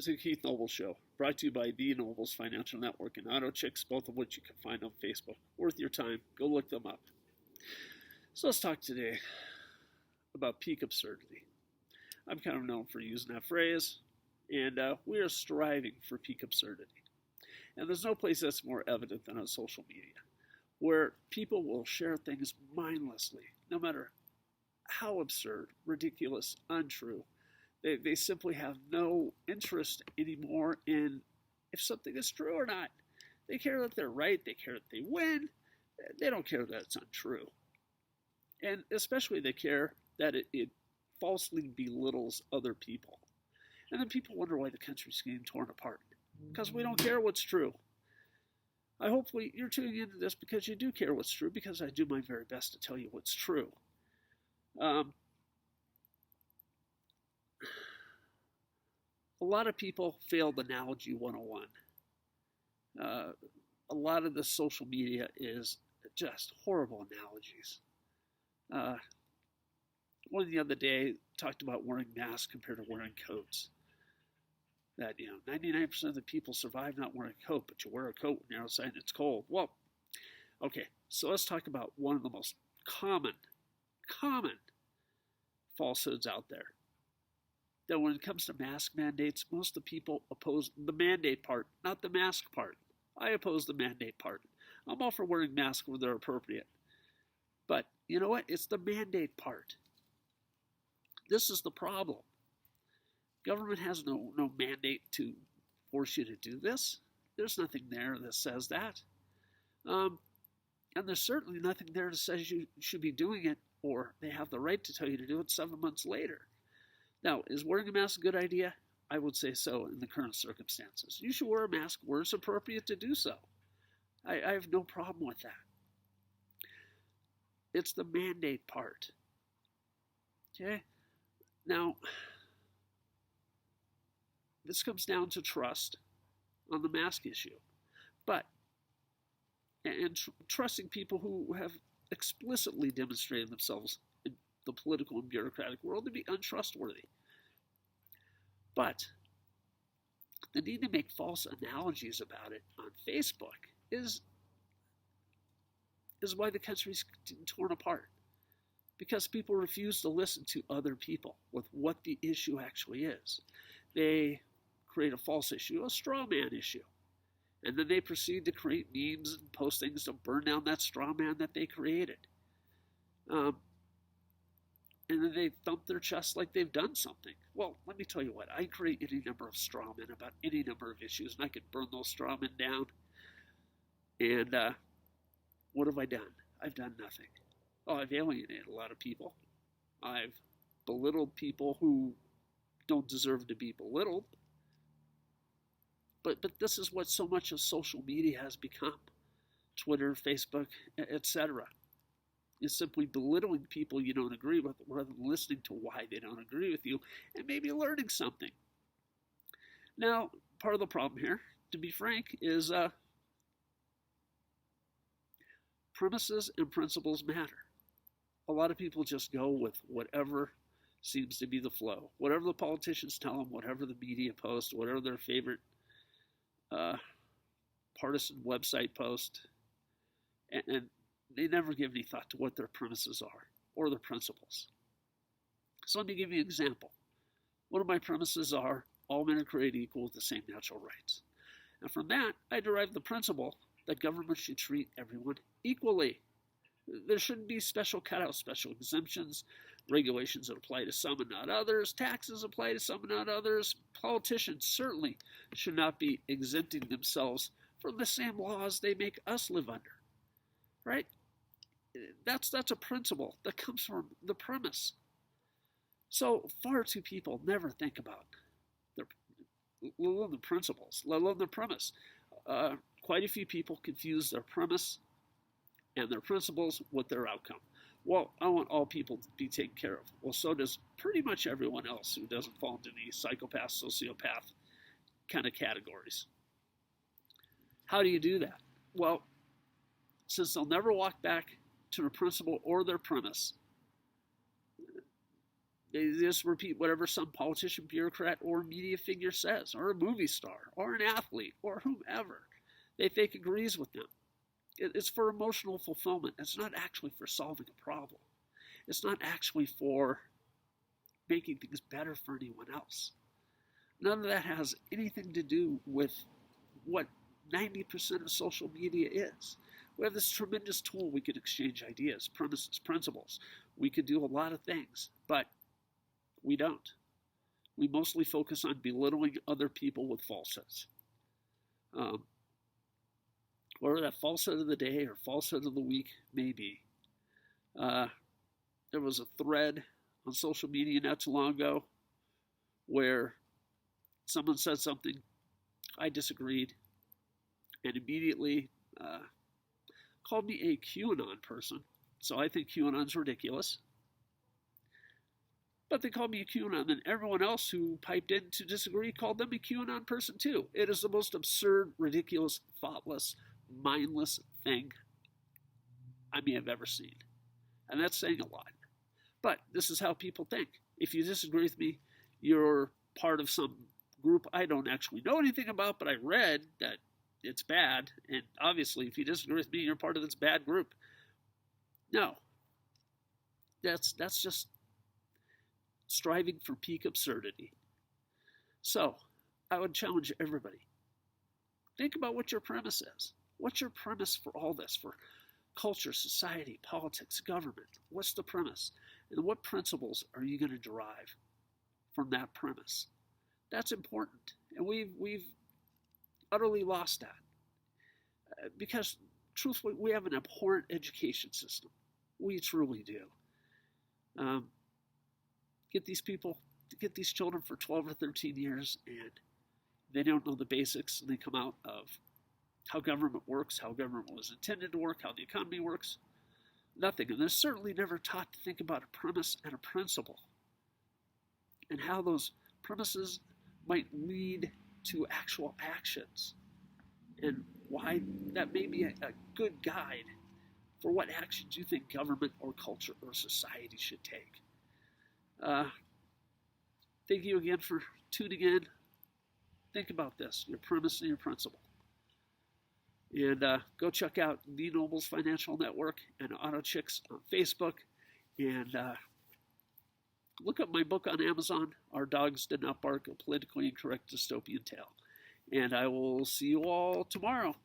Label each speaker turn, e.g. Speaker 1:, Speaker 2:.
Speaker 1: to the Keith Noble Show, brought to you by The Nobles Financial Network and Auto Chicks, both of which you can find on Facebook. Worth your time. Go look them up. So let's talk today about peak absurdity. I'm kind of known for using that phrase, and we are striving for peak absurdity. And there's no place that's more evident than on social media, where people will share things mindlessly, no matter how absurd, ridiculous, untrue. They simply have no interest anymore in if something is true or not. They care that they're right. They care that they win. They don't care that it's untrue. And especially they care that it falsely belittles other people. And then people wonder why the country's getting torn apart. Because we don't care what's true. I hopefully you're tuning into this because you do care what's true, because I do my very best to tell you what's true. A lot of people failed Analogy 101. A lot of the social media is just horrible analogies. One the other day talked about wearing masks compared to wearing coats. That, 99% of the people survive not wearing a coat, but you wear a coat when you're outside and it's cold. Well, okay, so let's talk about one of the most common falsehoods out there. That when it comes to mask mandates, most of the people oppose the mandate part, not the mask part. I oppose the mandate part. I'm all for wearing masks where they're appropriate. But you know what? It's the mandate part. This is the problem. Government has no mandate to force you to do this. There's nothing there that says that. And there's certainly nothing there that says you should be doing it, or they have the right to tell you to do it 7 months later. Now, is wearing a mask a good idea? I would say so in the current circumstances. You should wear a mask where it's appropriate to do so. I have no problem with that. It's the mandate part. Okay? Now, this comes down to trust on the mask issue. And trusting people who have explicitly demonstrated themselves in the political and bureaucratic world to be untrustworthy. But the need to make false analogies about it on Facebook is why the country's torn apart. Because people refuse to listen to other people with what the issue actually is. They create a false issue, a straw man issue. And then they proceed to create memes and postings to burn down that straw man that they created. And then they thump their chest like they've done something. Well, let me tell you what, I create any number of straw men about any number of issues, and I could burn those straw men down. And what have I done? I've done nothing. Oh, I've alienated a lot of people. I've belittled people who don't deserve to be belittled. But this is what so much of social media has become. Twitter, Facebook, etc. Is simply belittling people you don't agree with, rather than listening to why they don't agree with you and maybe learning something. Now, part of the problem here, to be frank, is premises and principles matter. A lot of people just go with whatever seems to be the flow. Whatever the politicians tell them, whatever the media post, whatever their favorite partisan website post, and they never give any thought to what their premises are or their principles. So let me give you an example. One of my premises are all men are created equal with the same natural rights. And from that, I derive the principle that government should treat everyone equally. There shouldn't be special cutouts, special exemptions, regulations that apply to some and not others, taxes apply to some and not others. Politicians certainly should not be exempting themselves from the same laws they make us live under. Right? That's a principle that comes from the premise. So far too people never think about let alone the principles, let alone the premise. Quite a few people confuse their premise and their principles with their outcome. Well, I want all people to be taken care of. Well, so does pretty much everyone else who doesn't fall into the psychopath, sociopath kind of categories. How do you do that? Well, since they'll never walk back to their principle or their premise, They just repeat whatever some politician, bureaucrat, or media figure says, or a movie star, or an athlete, or whomever they think agrees with them. It's for emotional fulfillment. It's not actually for solving a problem. It's not actually for making things better for anyone else. None of that has anything to do with what 90% of social media is. We have this tremendous tool. We could exchange ideas, premises, principles. We could do a lot of things, but we don't. We mostly focus on belittling other people with falsehoods. Whatever that falsehood of the day or falsehood of the week may be. There was a thread on social media not too long ago where someone said something, I disagreed, and immediately called me a QAnon person. So I think QAnon's ridiculous. But they called me a QAnon, and everyone else who piped in to disagree called them a QAnon person too. It is the most absurd, ridiculous, thoughtless, mindless thing I may have ever seen. And that's saying a lot. But this is how people think. If you disagree with me, you're part of some group I don't actually know anything about, but I read that it's bad. And obviously, if you disagree with me, you're part of this bad group. No. That's just striving for peak absurdity. So, I would challenge everybody. Think about what your premise is. What's your premise for all this? For culture, society, politics, government? What's the premise? And what principles are you going to derive from that premise? That's important. And we've utterly lost that. Because, truthfully, we have an abhorrent education system. We truly do. Get these children for 12 or 13 years, and they don't know the basics, and they come out of how government works, how government was intended to work, how the economy works. Nothing. And they're certainly never taught to think about a premise and a principle, and how those premises might lead to actual actions, and why that may be a good guide for what actions you think government or culture or society should take. Thank you again for tuning in. Think about this, your premise and your principle. And go check out The Nobles Financial Network and Auto Chicks on Facebook. And look up my book on Amazon, Our Dogs Did Not Bark, A Politically Incorrect Dystopian Tale. And I will see you all tomorrow.